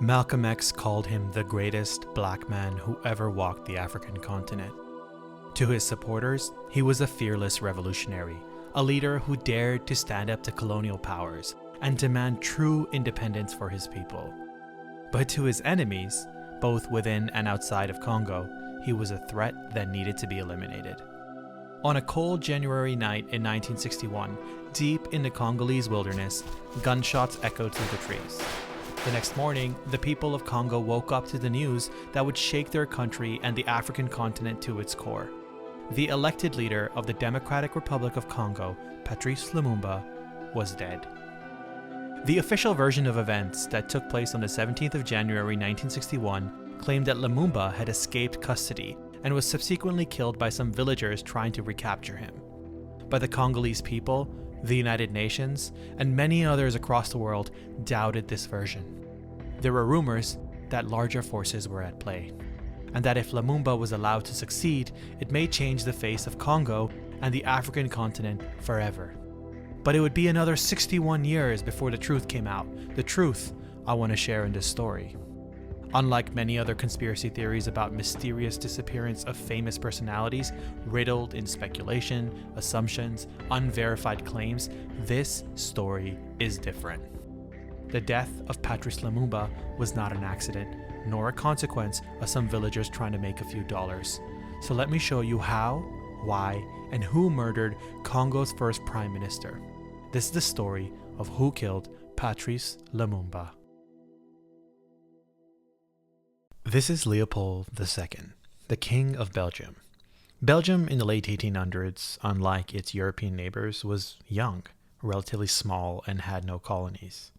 Malcolm X called him the greatest black man who ever walked the African continent. To his supporters, he was a fearless revolutionary, a leader who dared to stand up to colonial powers and demand true independence for his people. But to his enemies, both within and outside of Congo, he was a threat that needed to be eliminated. On a cold January night in 1961, deep in the Congolese wilderness, gunshots echoed through the trees. The next morning, the people of Congo woke up to the news that would shake their country and the African continent to its core. The elected leader of the Democratic Republic of Congo, Patrice Lumumba, was dead. The official version of events that took place on the 17th of January 1961 claimed that Lumumba had escaped custody and was subsequently killed by some villagers trying to recapture him. But the Congolese people, the United Nations, and many others across the world doubted this version. There were rumors that larger forces were at play, and that if Lumumba was allowed to succeed, it may change the face of Congo and the African continent forever. But it would be another 61 years before the truth came out, the truth I want to share in this story. Unlike many other conspiracy theories about mysterious disappearance of famous personalities, riddled in speculation, assumptions, unverified claims, this story is different. The death of Patrice Lumumba was not an accident, nor a consequence of some villagers trying to make a few dollars. So let me show you how, why, and who murdered Congo's first prime minister. This is the story of who killed Patrice Lumumba. This is Leopold II, the King of Belgium. Belgium in the late 1800s, unlike its European neighbors, was young, relatively small, and had no colonies.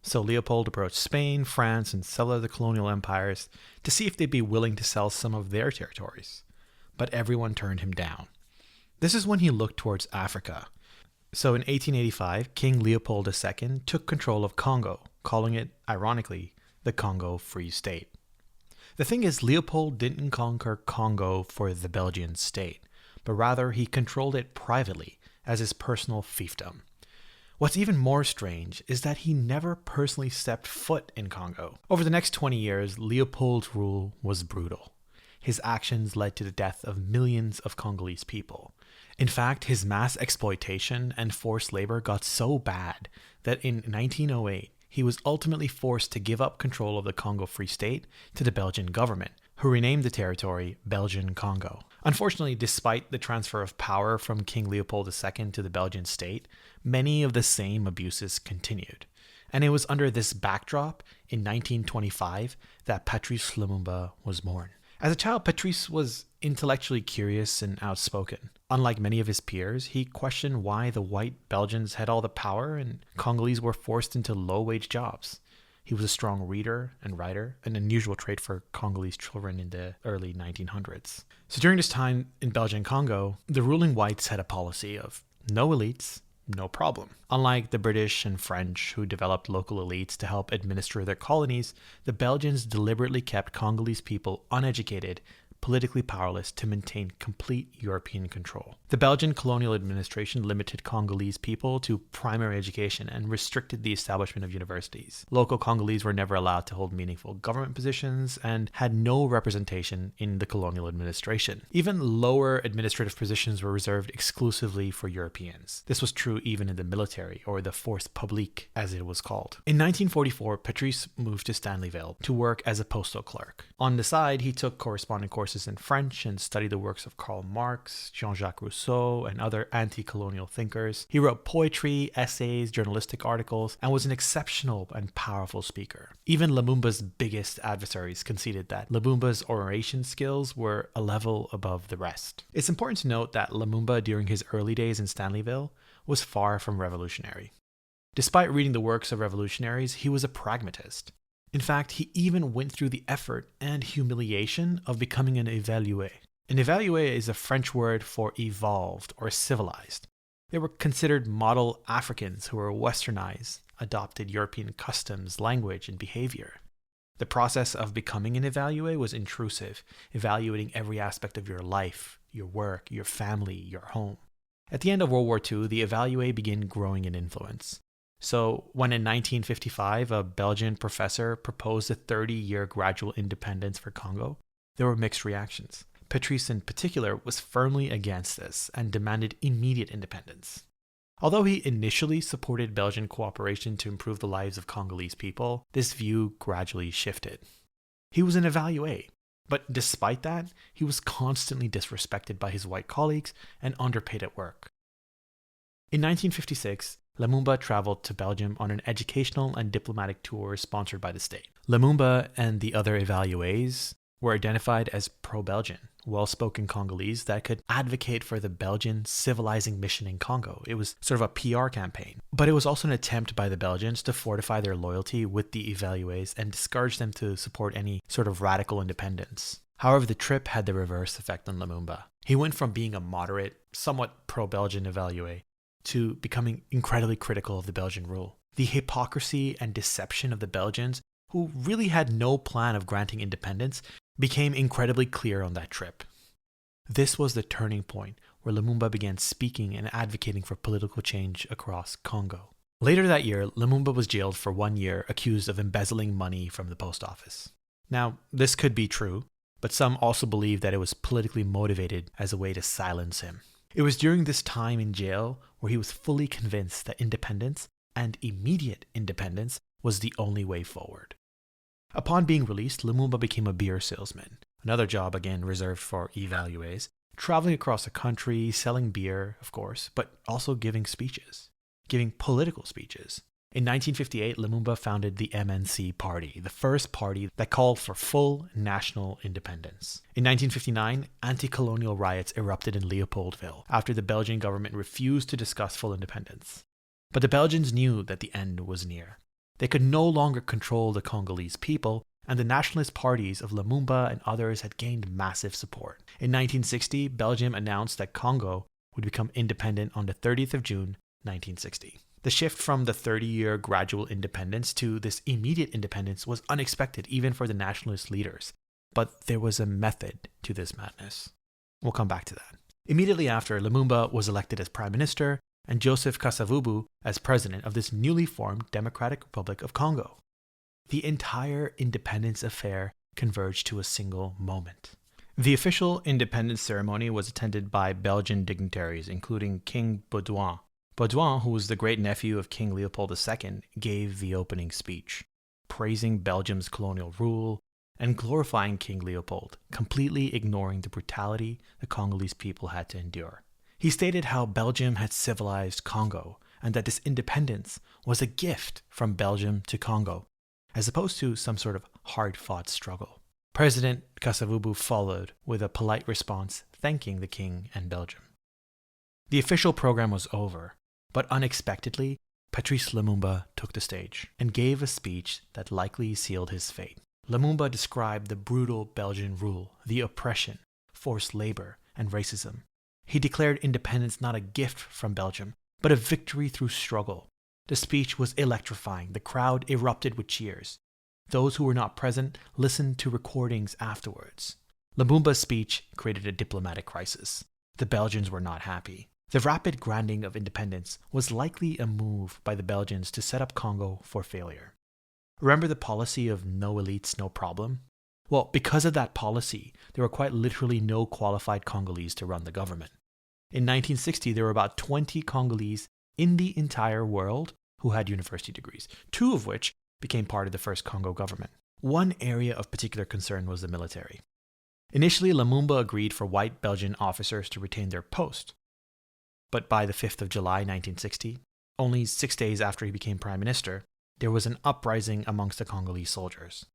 So Leopold approached Spain, France, and several other colonial empires to see if they'd be willing to sell some of their territories. But everyone turned him down. This is when he looked towards Africa. So in 1885, King Leopold II took control of Congo, calling it, ironically, the Congo Free State. The thing is, Leopold didn't conquer Congo for the Belgian state, but rather he controlled it privately as his personal fiefdom. What's even more strange is that he never personally stepped foot in Congo. Over the next 20 years, Leopold's rule was brutal. His actions led to the death of millions of Congolese people. In fact, his mass exploitation and forced labor got so bad that in 1908, he was ultimately forced to give up control of the Congo Free State to the Belgian government, who renamed the territory Belgian Congo. Unfortunately, despite the transfer of power from King Leopold II to the Belgian state, many of the same abuses continued. And it was under this backdrop, in 1925, that Patrice Lumumba was born. As a child, Patrice was intellectually curious and outspoken. Unlike many of his peers, he questioned why the white Belgians had all the power and Congolese were forced into low-wage jobs. He was a strong reader and writer, an unusual trait for Congolese children in the early 1900s. So during this time in Belgian Congo, the ruling whites had a policy of no elites, no problem. Unlike the British and French, who developed local elites to help administer their colonies, the Belgians deliberately kept Congolese people uneducated, politically powerless to maintain complete European control. The Belgian colonial administration limited Congolese people to primary education and restricted the establishment of universities. Local Congolese were never allowed to hold meaningful government positions and had no representation in the colonial administration. Even lower administrative positions were reserved exclusively for Europeans. This was true even in the military, or the force publique as it was called. In 1944, Patrice moved to Stanleyville to work as a postal clerk. On the side, he took corresponding courses in French and studied the works of Karl Marx, Jean-Jacques Rousseau, and other anti-colonial thinkers. He wrote poetry, essays, journalistic articles, and was an exceptional and powerful speaker. Even Lumumba's biggest adversaries conceded that Lumumba's oration skills were a level above the rest. It's important to note that Lumumba, during his early days in Stanleyville, was far from revolutionary. Despite reading the works of revolutionaries, he was a pragmatist. In fact, he even went through the effort and humiliation of becoming an évalué. An évalué is a French word for evolved or civilized. They were considered model Africans who were westernized, adopted European customs, language, and behavior. The process of becoming an évalué was intrusive, evaluating every aspect of your life, your work, your family, your home. At the end of World War II, the évalué began growing in influence. So when in 1955 a Belgian professor proposed a 30-year gradual independence for Congo, there were mixed reactions. Patrice in particular was firmly against this and demanded immediate independence. Although he initially supported Belgian cooperation to improve the lives of Congolese people, this view gradually shifted. He was an evalué, but despite that, he was constantly disrespected by his white colleagues and underpaid at work. In 1956, Lumumba traveled to Belgium on an educational and diplomatic tour sponsored by the state. Lumumba and the other evalués were identified as pro-Belgian, well-spoken Congolese that could advocate for the Belgian civilizing mission in Congo. It was sort of a PR campaign. But it was also an attempt by the Belgians to fortify their loyalty with the evalués and discourage them to support any sort of radical independence. However, the trip had the reverse effect on Lumumba. He went from being a moderate, somewhat pro-Belgian evalué to becoming incredibly critical of the Belgian rule. The hypocrisy and deception of the Belgians, who really had no plan of granting independence, became incredibly clear on that trip. This was the turning point where Lumumba began speaking and advocating for political change across Congo. Later that year, Lumumba was jailed for 1 year, accused of embezzling money from the post office. Now, this could be true, but some also believe that it was politically motivated as a way to silence him. It was during this time in jail where he was fully convinced that independence, and immediate independence, was the only way forward. Upon being released, Lumumba became a beer salesman, another job again reserved for evalués, traveling across the country, selling beer, of course, but also giving speeches, giving political speeches. In 1958, Lumumba founded the MNC Party, the first party that called for full national independence. In 1959, anti-colonial riots erupted in Leopoldville after the Belgian government refused to discuss full independence. But the Belgians knew that the end was near. They could no longer control the Congolese people, and the nationalist parties of Lumumba and others had gained massive support. In 1960, Belgium announced that Congo would become independent on the 30th of June, 1960. The shift from the 30-year gradual independence to this immediate independence was unexpected even for the nationalist leaders. But there was a method to this madness. We'll come back to that. Immediately after, Lumumba was elected as prime minister and Joseph Kasavubu as president of this newly formed Democratic Republic of Congo. The entire independence affair converged to a single moment. The official independence ceremony was attended by Belgian dignitaries, including King Baudouin. Baudouin, who was the great-nephew of King Leopold II, gave the opening speech, praising Belgium's colonial rule and glorifying King Leopold, completely ignoring the brutality the Congolese people had to endure. He stated how Belgium had civilized Congo and that this independence was a gift from Belgium to Congo, as opposed to some sort of hard-fought struggle. President Kasavubu followed with a polite response thanking the king and Belgium. The official program was over, but unexpectedly, Patrice Lumumba took the stage and gave a speech that likely sealed his fate. Lumumba described the brutal Belgian rule, the oppression, forced labor, and racism. He declared independence not a gift from Belgium, but a victory through struggle. The speech was electrifying. The crowd erupted with cheers. Those who were not present listened to recordings afterwards. Lumumba's speech created a diplomatic crisis. The Belgians were not happy. The rapid granting of independence was likely a move by the Belgians to set up Congo for failure. Remember the policy of no elites, no problem? Well, because of that policy, there were quite literally no qualified Congolese to run the government. In 1960, there were about 20 Congolese in the entire world who had university degrees, 2 of which became part of the first Congo government. One area of particular concern was the military. Initially, Lumumba agreed for white Belgian officers to retain their post. But by the 5th of July 1960, only 6 days after he became prime minister, there was an uprising amongst the Congolese soldiers.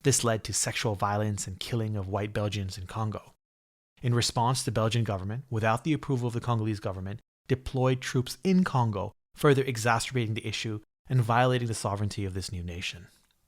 This led to sexual violence and killing of white Belgians in Congo. In response, the Belgian government, without the approval of the Congolese government, deployed troops in Congo, further exacerbating the issue and violating the sovereignty of this new nation.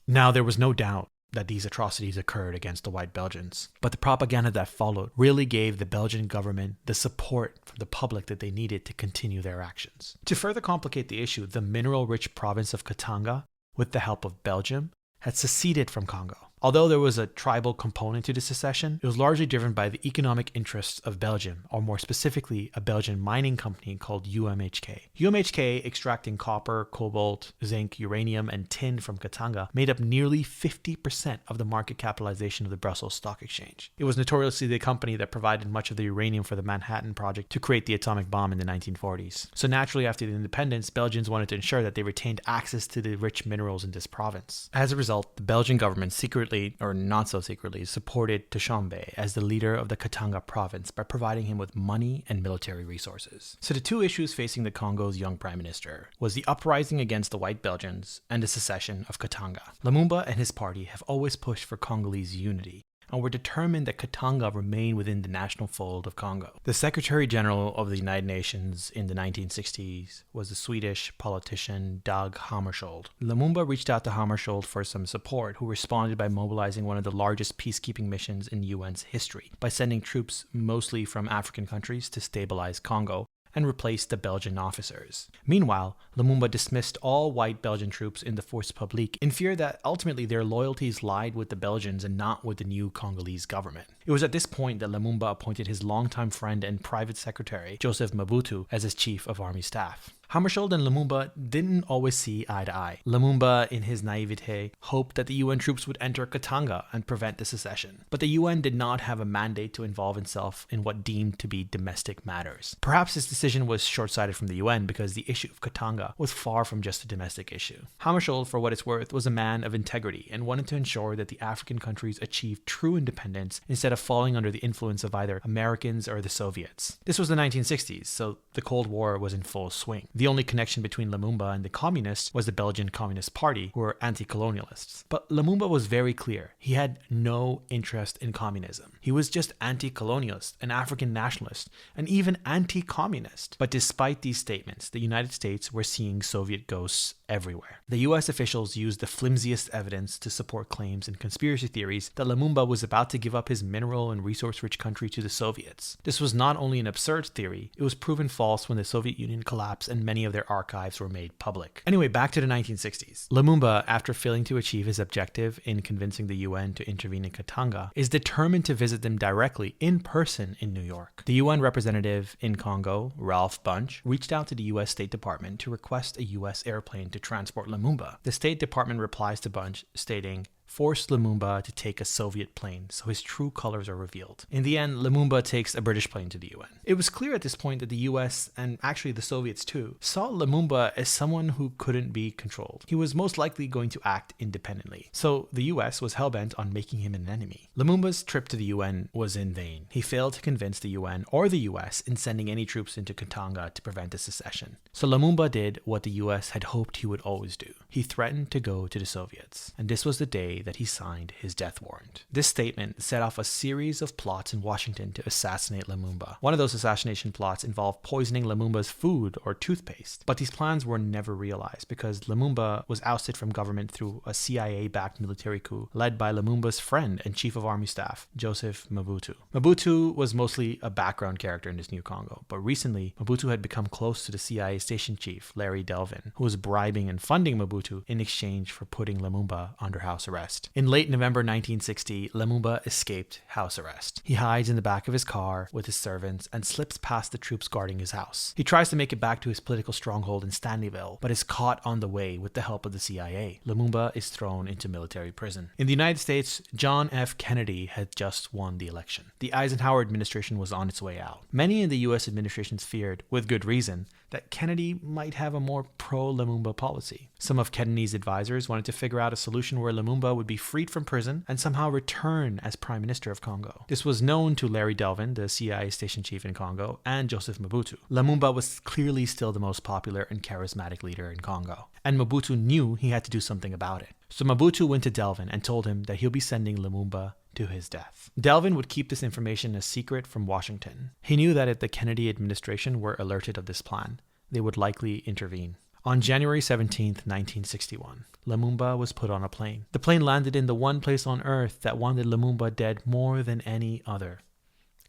Now, there was no doubt that these atrocities occurred against the white Belgians, but the propaganda that followed really gave the Belgian government the support from the public that they needed to continue their actions. To further complicate the issue, the mineral-rich province of Katanga, with the help of Belgium, had seceded from Congo. Although there was a tribal component to the secession, it was largely driven by the economic interests of Belgium, or more specifically, a Belgian mining company called UMHK. UMHK, extracting copper, cobalt, zinc, uranium, and tin from Katanga, made up nearly 50% of the market capitalization of the Brussels Stock Exchange. It was notoriously the company that provided much of the uranium for the Manhattan Project to create the atomic bomb in the 1940s. So naturally, after the independence, Belgians wanted to ensure that they retained access to the rich minerals in this province. As a result, the Belgian government secretly, or not so secretly, supported Dushanbe as the leader of the Katanga province by providing him with money and military resources. So the two issues facing the Congo's young prime minister was the uprising against the white Belgians and the secession of Katanga. Lumumba and his party have always pushed for Congolese unity, and were determined that Katanga remain within the national fold of Congo. The Secretary General of the United Nations in the 1960s was the Swedish politician Dag Hammarskjöld. Lumumba reached out to Hammarskjöld for some support, who responded by mobilizing one of the largest peacekeeping missions in UN's history, by sending troops mostly from African countries to stabilize Congo and replaced the Belgian officers. Meanwhile, Lumumba dismissed all white Belgian troops in the Force Publique in fear that ultimately their loyalties lied with the Belgians and not with the new Congolese government. It was at this point that Lumumba appointed his longtime friend and private secretary, Joseph Mobutu, as his chief of army staff. Hammarskjöld and Lumumba didn't always see eye to eye. Lumumba, in his naivete, hoped that the UN troops would enter Katanga and prevent the secession. But the UN did not have a mandate to involve itself in what deemed to be domestic matters. Perhaps his decision was short-sighted from the UN because the issue of Katanga was far from just a domestic issue. Hammarskjöld, for what it's worth, was a man of integrity and wanted to ensure that the African countries achieved true independence instead of falling under the influence of either Americans or the Soviets. This was the 1960s, so the Cold War was in full swing. The only connection between Lumumba and the communists was the Belgian Communist Party, who were anti-colonialists. But Lumumba was very clear. He had no interest in communism. He was just anti-colonialist, an African nationalist, and even anti-communist. But despite these statements, the United States were seeing Soviet ghosts everywhere. The US officials used the flimsiest evidence to support claims and conspiracy theories that Lumumba was about to give up his mineral and resource-rich country to the Soviets. This was not only an absurd theory, it was proven false when the Soviet Union collapsed and many of their archives were made public. Anyway, back to the 1960s. Lumumba, after failing to achieve his objective in convincing the UN to intervene in Katanga, is determined to visit them directly in person in New York. The UN representative in Congo, Ralph Bunche, reached out to the US State Department to request a US airplane to transport Lumumba. The State Department replies to Bunche stating, "Force Lumumba to take a Soviet plane so his true colors are revealed." In the end, Lumumba takes a British plane to the UN. It was clear at this point that the US, and actually the Soviets too, saw Lumumba as someone who couldn't be controlled. He was most likely going to act independently. So the US was hellbent on making him an enemy. Lumumba's trip to the UN was in vain. He failed to convince the UN or the US in sending any troops into Katanga to prevent the secession. So Lumumba did what the US had hoped he would always do. He threatened to go to the Soviets. And this was the day that he signed his death warrant. This statement set off a series of plots in Washington to assassinate Lumumba. One of those assassination plots involved poisoning Lumumba's food or toothpaste, but these plans were never realized because Lumumba was ousted from government through a CIA-backed military coup led by Lumumba's friend and chief of army staff, Joseph Mobutu. Mobutu was mostly a background character in this new Congo, but recently Mobutu had become close to the CIA station chief, Larry Delvin, who was bribing and funding Mobutu in exchange for putting Lumumba under house arrest. In late November 1960, Lumumba escaped house arrest. He hides in the back of his car with his servants and slips past the troops guarding his house. He tries to make it back to his political stronghold in Stanleyville, but is caught on the way with the help of the CIA. Lumumba is thrown into military prison. In the United States, John F. Kennedy had just won the election. The Eisenhower administration was on its way out. Many in the US administration feared, with good reason, that Kennedy might have a more pro-Lumumba policy. Some of Kennedy's advisors wanted to figure out a solution where Lumumba would be freed from prison and somehow return as Prime Minister of Congo. This was known to Larry Delvin, the CIA station chief in Congo, and Joseph Mobutu. Lumumba was clearly still the most popular and charismatic leader in Congo, and Mobutu knew he had to do something about it. So Mobutu went to Delvin and told him that he'll be sending Lumumba to his death. Delvin would keep this information a secret from Washington. He knew that if the Kennedy administration were alerted of this plan, they would likely intervene. On January 17, 1961, Lumumba was put on a plane. The plane landed in the one place on Earth that wanted Lumumba dead more than any other,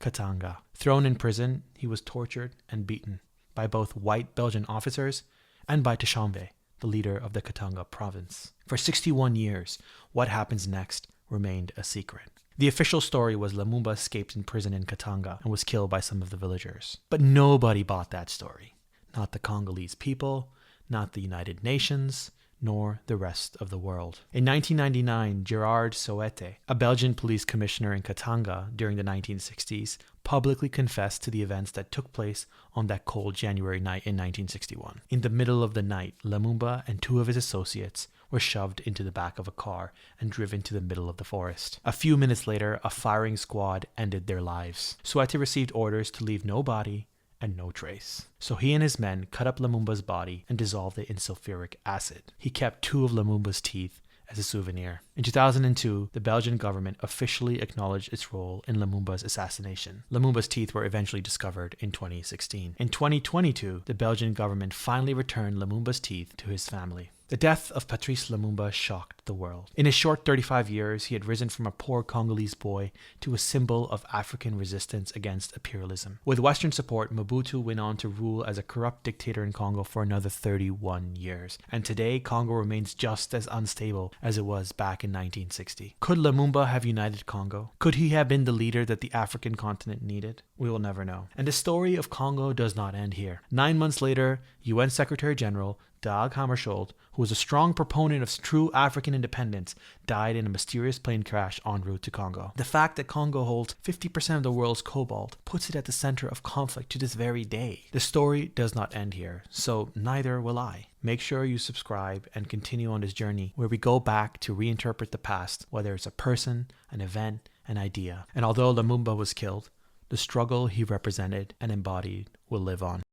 Katanga. Thrown in prison, he was tortured and beaten by both white Belgian officers and by Dushanbe, the leader of the Katanga province. For 61 years, what happens next remained a secret. The official story was Lumumba escaped in prison in Katanga and was killed by some of the villagers. But nobody bought that story. Not the Congolese people, not the United Nations, nor the rest of the world. In 1999, Gerard Soete, a Belgian police commissioner in Katanga during the 1960s, publicly confessed to the events that took place on that cold January night in 1961. In the middle of the night, Lumumba and 2 of his associates were shoved into the back of a car and driven to the middle of the forest. A few minutes later, a firing squad ended their lives. Soete received orders to leave no body and no trace. So he and his men cut up Lumumba's body and dissolved it in sulfuric acid. He kept 2 of Lumumba's teeth as a souvenir. In 2002, the Belgian government officially acknowledged its role in Lumumba's assassination. Lumumba's teeth were eventually discovered in 2016. In 2022, the Belgian government finally returned Lumumba's teeth to his family. The death of Patrice Lumumba shocked the world. In his short 35 years, he had risen from a poor Congolese boy to a symbol of African resistance against imperialism. With Western support, Mobutu went on to rule as a corrupt dictator in Congo for another 31 years. And today, Congo remains just as unstable as it was back in 1960. Could Lumumba have united Congo? Could he have been the leader that the African continent needed? We will never know. And the story of Congo does not end here. 9 months later, UN Secretary General Dag Hammarskjöld, who was a strong proponent of true African independence, died in a mysterious plane crash en route to Congo. The fact that Congo holds 50% of the world's cobalt puts it at the center of conflict to this very day. The story does not end here, so neither will I. Make sure you subscribe and continue on this journey where we go back to reinterpret the past, whether it's a person, an event, an idea. And although Lumumba was killed, the struggle he represented and embodied will live on.